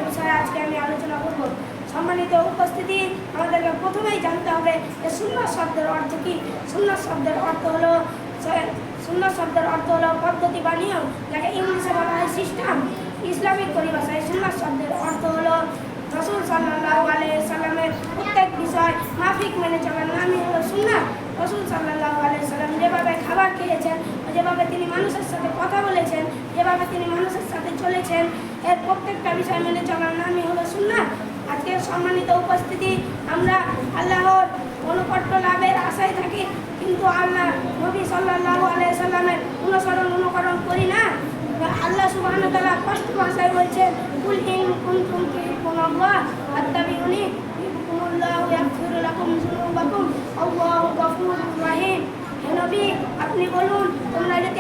বিষয়ে আজকে আমি আলোচনা করব। সম্মানিত উপস্থিতি, আমাদেরকে প্রথমেই জানতে হবে যে সুন্নাত শব্দের অর্থ কি। সুন্নাত শব্দের অর্থ হলো পদ্ধতি বা নিয়ম, যাকে ইংলিশে বলা হয় সিস্টেম। ইসলামিক পরিভাষায় সুন্নাত শব্দের অর্থ হলো রাসূল সাল্লাল্লাহু আলাইহি সাল্লামের প্রত্যেক বিষয় মাফিক মেনে চলার নামই হলো সুন্নাত। রাসূল সাল্লাল্লাহু আলাইহি সাল্লাম যেভাবে খাবার খেয়েছেন, যেভাবে তিনি মানুষের সাথে কথা বলেছেন, যেভাবে তিনি মানুষের সাথে চলেছেন, এর প্রত্যেকটা বিষয় মেনে চলার নামই হলো সুন্নাত। আজকে সম্মানিত উপস্থিতি, আমরা আল্লাহর অনুকট্য লাভের আশায় থাকি, কিন্তু আল্লাহ নবী সাল্লাল্লাহু আলাইহি সাল্লামের অনুকরণ করি না। আল্লাহ সুবহানাহু ওয়া তাআলা স্পষ্ট ভাষায় বলছেন, কুল ইন কুনতুম তুহিব্বুনাল্লাহ ফাত্তাবিউনি ইউহিব্বুকুমুল্লাহু ওয়া ইয়াগফির লাকুম যুনুবাকুম আল্লাহু গফুরুর রহিম। হে নবী, আপনি বলুন, তোমরা যদি